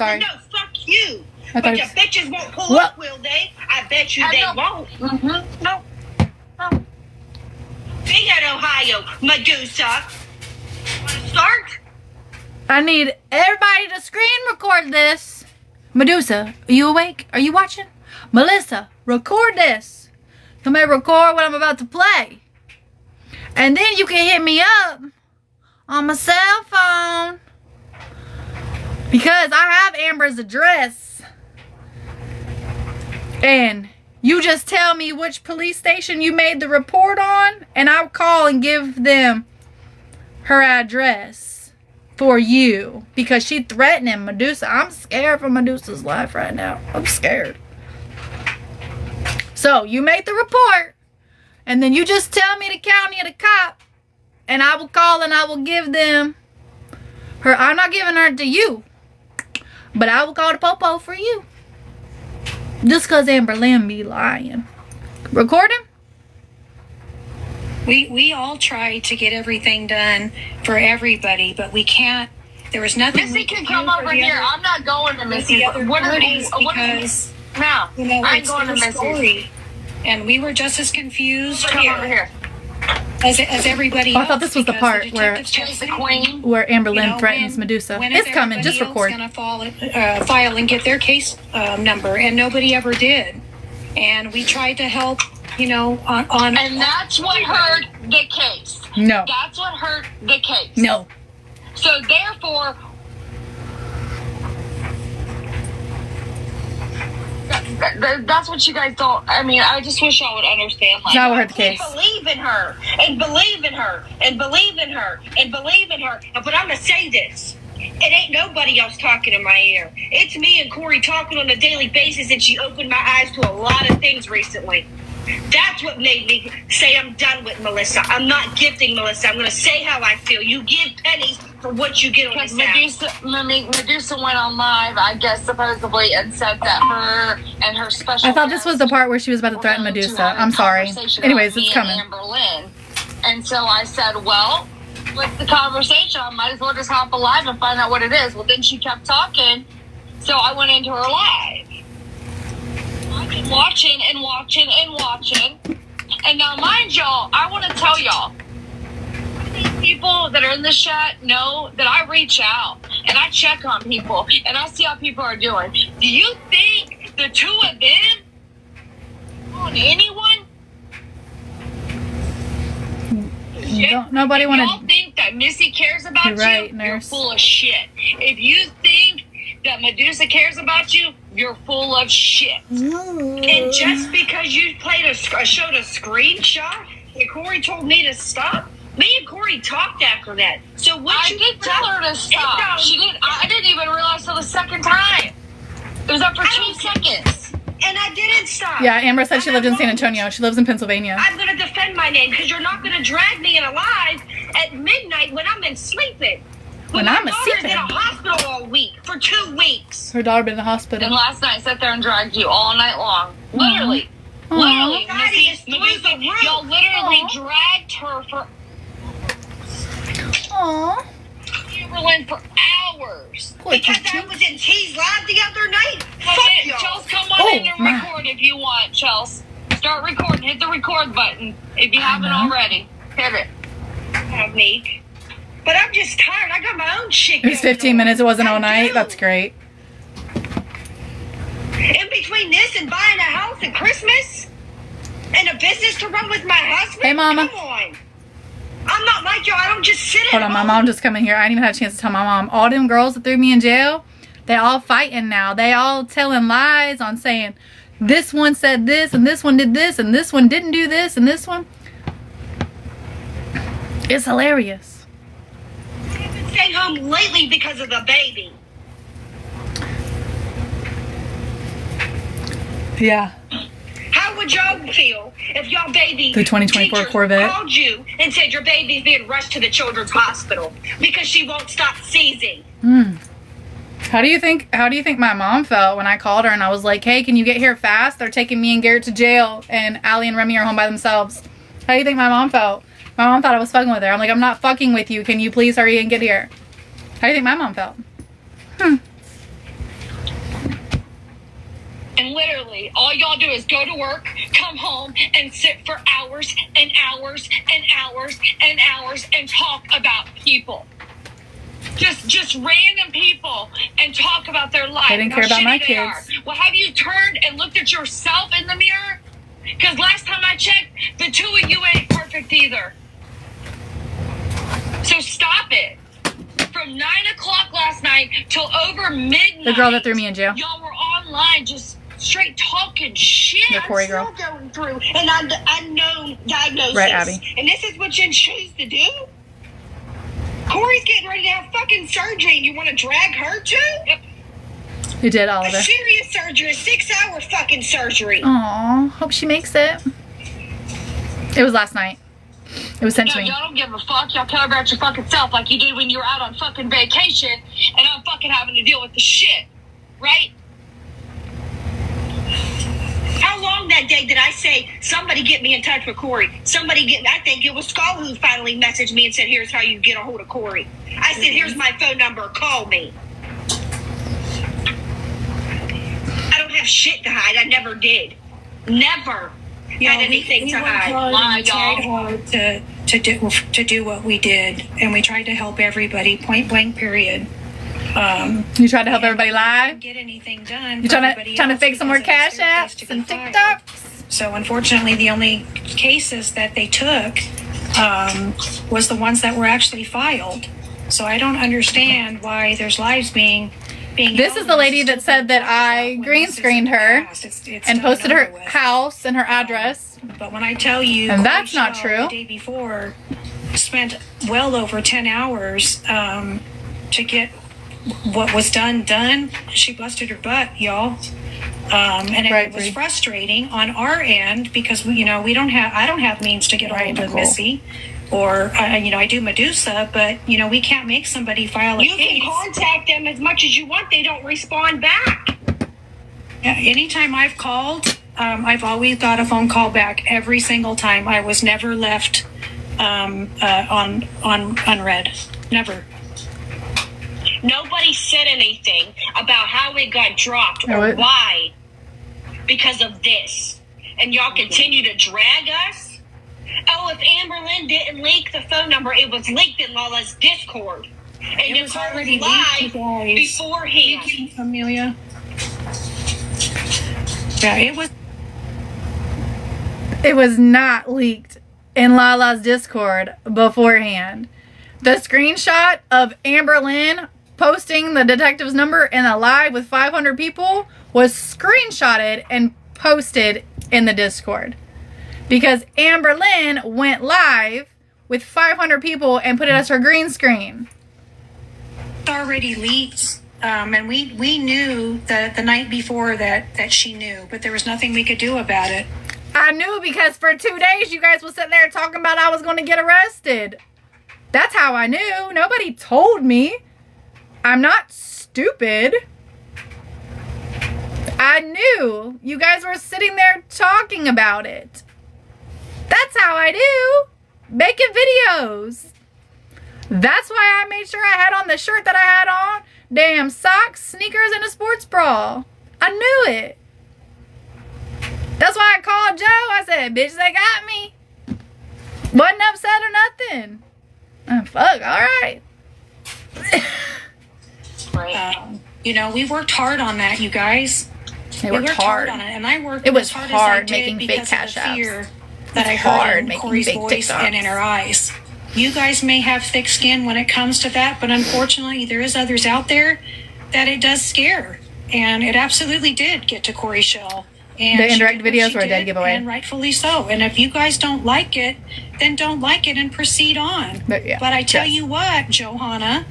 Sorry. No, fuck you. I But thought your it bitches won't pull up, will they? I bet you they won't. Mm-hmm. No. No. Be at Ohio, Medusa. Want to start? I need everybody to screen record this. Medusa, are you awake? Are you watching? Melissa, record this. Somebody record what I'm about to play. And then you can hit me up on my cell phone. Because I have Amber's address. And you just tell me which police station you made the report on. And I'll call and give them her address for you. Because she threatening Medusa. I'm scared for Medusa's life right now. I'm scared. So you make the report. And then you just tell me the county or the cop. And I will call and I will give them her. I'm not giving her to you. But I will call the popo for you. Just because Amber Lynn be lying. Recording? We all try to get everything done for everybody, but we can't. There was nothing. Missy can come over here. I'm not going to Missy. What are these? Because no, I ain't it's going to their Missy. story, and we were just as confused Come over here. as everybody else. I thought this was the because part where detectives kept She's the saying, queen. where Amber Lynn you know, threatens when- Medusa. when It's is coming. Just everybody record. else gonna file and get their case number, and nobody ever did. And we tried to help, you know, on And that's what hurt the case. No. That's what hurt the case. No. So therefore, that's what you guys don't. I mean, I just wish y'all would understand. Like, Not what hurt the case. Believe in her, and believe in her, and believe in her, and believe in her. But I'm going to say this. It ain't nobody else talking in my ear. It's me and Corey talking on a daily basis, and she opened my eyes to a lot of things recently. That's what made me say I'm done with Melissa. I'm not gifting Melissa. I'm going to say how I feel. You give pennies for what you get on because this app. Medusa went on live, I guess, supposedly, and said that her and her special. I thought this was the part where she was about to threaten were going to Medusa. have a I'm sorry. conversation Anyways, about it's me coming. and Amber Lynn. And so I said, well, what's the conversation? I might as well just hop alive and find out what it is. Well, then she kept talking, so I went into her live. I've been watching and watching and watching. And now, mind y'all, I want to tell y'all, these people that are in the chat know that I reach out and I check on people and I see how people are doing. Do you think the two of them on anyone? Nobody If y'all wanted. think that Missy cares about You're right, you, nurse. you're full of shit. If you think that Medusa cares about you, you're full of shit. And just because you showed a screenshot and Corey told me to stop, me and Corey talked after that. So what I you did tell her to stop. No. She didn't. I didn't even realize till the second time. It was up for 2 seconds. And I didn't stop. Yeah, Amber said she lived in San Antonio. She lives in Pennsylvania. I'm going to defend my name because you're not going to drag me in alive at midnight when I'm in sleeping. When my I'm daughter's sleeping. in a hospital all week for 2 weeks. Her daughter been in the And hospital. last night, I sat there and dragged you all night long. Literally. Aw. Literally. Daddy is through Medusa, the roof. y'all literally Aw. dragged her for Aww. Amberlynn for hours. Because I was in T's Live the other night. Fuck y'all. Chels, come on Oh, in and my. record if you want, Chels. Start recording. Hit the record button if you haven't know. already. Hit it. Meek. But I'm just tired. I got my own shit It was going 15 on. minutes. It wasn't I all night. do. That's great. In between this and buying a house at Christmas and a business to run with my husband. Hey, Mama. Come on. I'm not like y'all. I don't just sit Hold at on, my home. mom just coming here. I didn't even have a chance to tell my mom. All them girls that threw me in jail, they all fighting now. They all telling lies on saying this one said this and this one did this and this one didn't do this and this one. It's hilarious. I haven't stayed home lately because of the baby. Yeah. How would y'all feel if y'all baby The 2024 teachers Corvette. called you and said your baby's being rushed to the children's hospital because she won't stop seizing? How do you think my mom felt when I called her and I was like, hey, can you get here fast? They're taking me and Garrett to jail and Allie and Remy are home by themselves. How do you think my mom felt? My mom thought I was fucking with her. I'm like, I'm not fucking with you. Can you please hurry and get here? How do you think my mom felt? literally, all y'all do is go to work, come home, and sit for hours and hours and hours and hours and talk about people. Just random people and talk about their life. They didn't and care how about my shitty they are. kids. Well, have you turned and looked at yourself in the mirror? Because last time I checked, the two of you ain't perfect either. So stop it. From 9 o'clock last night till over midnight. The girl that threw me in jail. Y'all were online just straight talking shit. The Corey girl. I'm still going through an unknown diagnosis. Right, Abby. And this is what you choose to do? Corey's getting ready to have fucking surgery and you want to drag her too? Yep. You did, A Oliver. serious surgery, a 6-hour fucking surgery. Aw, hope she makes it. It was last night. It was sent No, to me. y'all don't give a fuck. Y'all care about your fucking self like you did when you were out on fucking vacation and I'm fucking having to deal with the shit. Right? How long that day did I say, somebody get me in touch with Corey? I think it was Skull who finally messaged me and said, here's how you get a hold of Corey. I said, here's my phone number, call me. I don't have shit to hide. I never did. Never had anything to hide. We tried hard to do what we did, and we tried to help everybody, point blank, period. You tried to help everybody lie? Get anything done? You trying to fake some more cash apps and TikToks? So unfortunately, the only cases that they took was the ones that were actually filed. So I don't understand why there's lives being. This is the lady that said that I green screened her and posted her house and her address. But when I tell you, And that's Corey not Shaw, true. The day before, spent well over 10 hours to get what was done. She busted her butt, y'all. And Right, it was Bree. frustrating on our end because I don't have means to get a Right, hold of Nicole. Missy, or I do Medusa, but we can't make somebody file a You case. can contact them as much as you want. They don't respond back. Yeah, anytime I've called, I've always got a phone call back every single time. I was never left on unread. Never. Nobody said anything about how it got dropped Oh, or it- why because of this. And y'all continue to drag us? Oh, if Amber Lynn didn't leak the phone number, it was leaked in Lala's Discord. And It was Nicole already lied leaked, you guys. beforehand. Amelia. Yeah, it was. It was not leaked in Lala's Discord beforehand. The screenshot of Amber Lynn posting the detective's number in a live with 500 people was screenshotted and posted in the Discord. Because Amber Lynn went live with 500 people and put it as her green screen. Already leaked, and we knew that the night before that she knew, but there was nothing we could do about it. I knew because for 2 days you guys were sitting there talking about I was going to get arrested. That's how I knew. Nobody told me. I'm not stupid. I knew. You guys were sitting there talking about it. That's how I do. Making videos. That's why I made sure I had on the shirt that I had on. Damn socks, sneakers, and a sports bra. I knew it. That's why I called Joe. I said, bitch, they got me. Wasn't upset or nothing. Oh, fuck, all right. We worked hard on that, you guys. They We worked worked hard. on it, and I worked It was as hard, hard as I did making fake because of cash the apps. fear that I It's heard hard in making Corey's fake voice TikToks. and in her eyes. You guys may have thick skin when it comes to that, but unfortunately, there is others out there that it does scare, and it absolutely did get to Corey Shell. And The she indirect did what videos she were a dead did, giveaway. and rightfully so. And if you guys don't like it, then don't like it and proceed on. But, yeah, But I tell yes. you what, Johanna,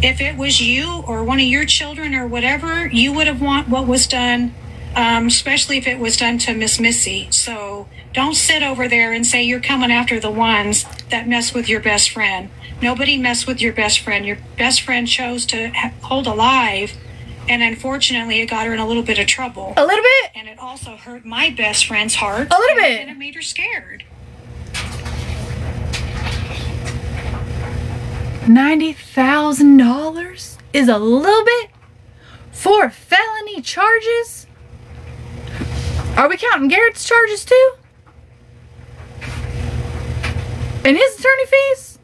if it was you or one of your children or whatever, you would have want what was done, especially if it was done to Miss Missy. So don't sit over there and say you're coming after the ones that mess with your best friend. Nobody messed with your best friend. Your best friend chose to hold alive, and unfortunately, it got her in a little bit of trouble. A little bit. And it also hurt my best friend's heart. A little bit. And it made her scared. $90,000 is a little bit for felony charges. Are we counting Garrett's charges too? And his attorney fees?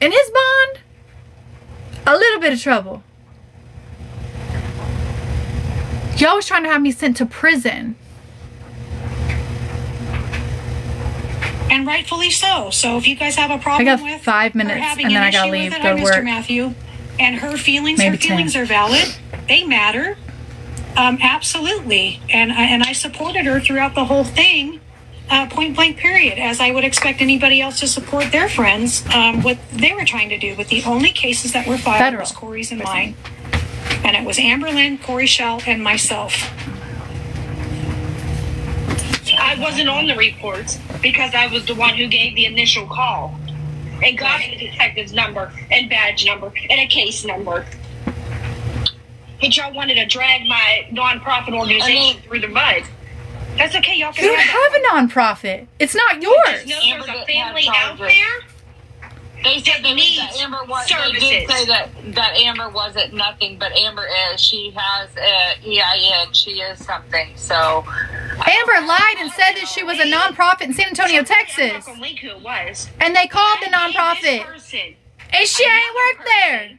And his bond? A little bit of trouble. Y'all was trying to have me sent to prison. And rightfully so. So if you guys have a problem I got with 5 her minutes having and then an I gotta issue leave, with it, go I'm to Mr. work. Matthew, and her feelings Maybe are valid. They matter. Absolutely. And I supported her throughout the whole thing, point blank period, as I would expect anybody else to support their friends, what they were trying to do. But the only cases that were filed Federal. was Corey's and mine. And it was Amber Lynn, Corey Shell, and myself. I wasn't on the reports because I was the one who gave the initial call and got the detective's number and badge number and a case number. But y'all wanted to drag my nonprofit organization through the mud. That's okay, y'all can You don't have that. have a nonprofit. It's not Just yours. know Amber there's a didn't have family out charges. there. They said That needs that Amber was. They did services. say that Amber wasn't nothing, but Amber is. She has a EIN. She is something. So Amber lied and said that she was a nonprofit in San Antonio, I'm Texas. not gonna link who it was. And they called the I paid this nonprofit. person, And she ain't work there.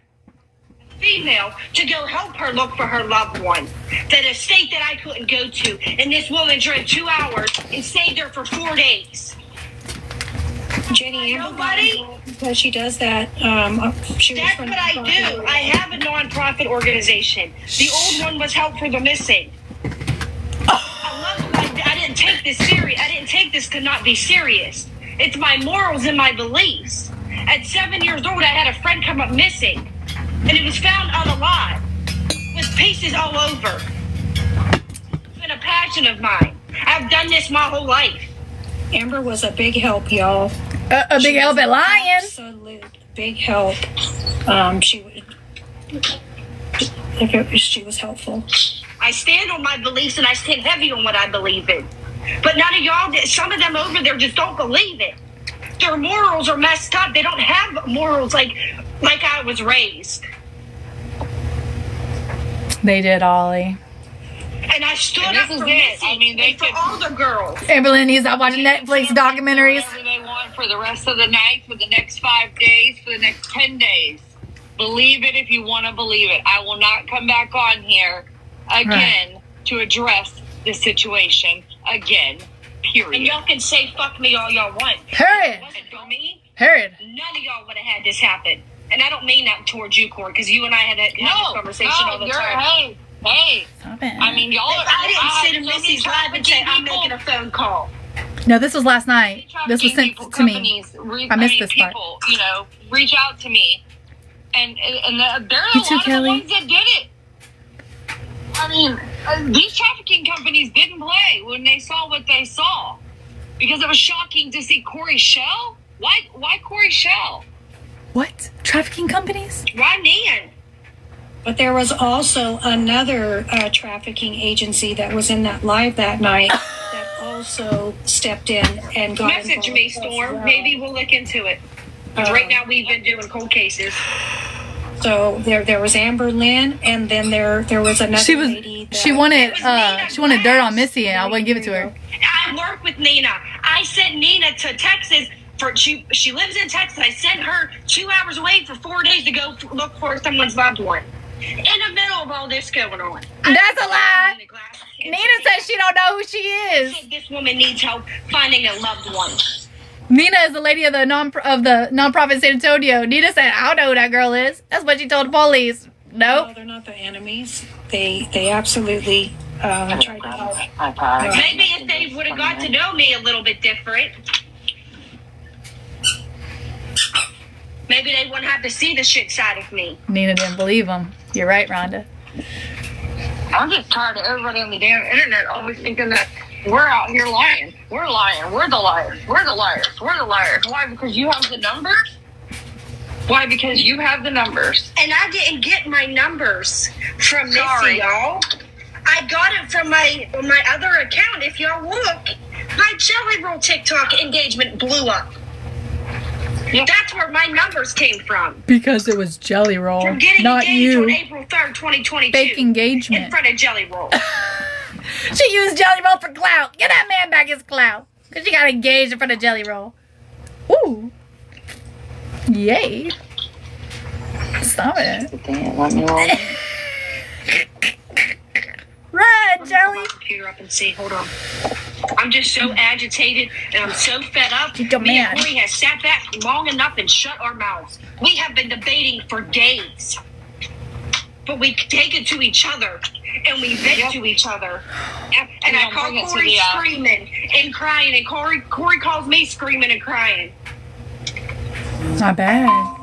female, to go help her look for her loved one. That a state that I couldn't go to. And this woman drove 2 hours and stayed there for 4 days. Jenny, Amber got Nobody? involved because she does that. She was That's from what I do. I have a nonprofit organization. The old one was Help for the Missing. I didn't take this serious. I didn't take this to not be serious. It's my morals and my beliefs. At 7 years old, I had a friend come up missing, and it was found unalive with pieces all over. It's been a passion of mine. I've done this my whole life. Amber was a big help, y'all. A big She help was at an lying. Absolute big help. She was helpful. I stand on my beliefs, and I stand heavy on what I believe in. But none of y'all, some of them over there just don't believe it. Their morals are messed up. They don't have morals like I was raised. They did, Ollie. And I stood And up this for is it. Missy I mean, they and for could- all the girls. Amberlynn needs to watch Netflix documentaries. Whatever they want for the rest of the night, for the next 5 days, for the next 10 days. Believe it if you want to believe it. I will not come back on here again to address the situation again. And Period. y'all can say fuck me all y'all want. Heard. If it wasn't for me, Heard. none of y'all would have had this happen. And I don't mean that towards you, Corey, because you and I had this conversation all the time. Hey. Stop it. I mean, y'all If I didn't have sit in so many Missy's live and say I'm trafficking making a phone call. No, this was last night. This was sent to me. I missed this part. People, reach out to me, and they're You a too, lot Kelly? of the ones that did it. I mean, these trafficking companies didn't play when they saw what they saw, because it was shocking to see Corey Shell. Why Corey Shell? What? Trafficking companies? Why Nan? But there was also another trafficking agency that was in that live that night that also stepped in and got Message involved me, as Storm. well. Maybe we'll look into it. Because right now we've been doing cold cases. So there was Amber Lynn, and then there was another She was. lady. That, She wanted. It was Nina She wanted dirt on Glass. Missy, and I wouldn't give it to her. I work with Nina. I sent Nina to Texas for she lives in Texas. I sent her 2 hours away for 4 days to go look for someone's loved one. In the middle of all this going on. That's a lie. Nina Glass. And Nina says she don't know who she is. said this woman needs help finding a loved one. Nina is the lady of the nonprofit San Antonio. Nina said, "I don't know who that girl is." That's what she told the police. No, Nope. they're not the enemies. They absolutely tried to help. Maybe if they would have got to know me a little bit different, maybe they wouldn't have to see the shit side of me. Nina didn't believe him. You're right, Rhonda. I'm just tired of everybody on the damn internet always thinking that we're out here lying. We're lying. We're the liars. We're the liars. We're the liars. Why? Because you have the numbers? Why? Because you have the numbers. And I didn't get my numbers from Sorry. Missy, y'all. I got it from my other account. If y'all look, my Jelly Roll TikTok engagement blew up. Yeah. That's where my numbers came from. Because it was Jelly Roll, From getting not engaged on you. April 3rd, 2022. Fake In engagement. front of Jelly Roll. She used Jelly Roll for clout. Get that man back his clout. Because she got engaged in front of Jelly Roll. Ooh. Yay. Stop it. Let me roll. Run, Jelly. My computer up and see. Hold on. I'm just so agitated and I'm so fed up. You dumb Me man. and Corey has sat back long enough and shut our mouths. We have been debating for days. But we take it to each other and we vent to each other. And I don't call bring it to Corey the, screaming and crying, and Corey calls me screaming and crying. Not bad.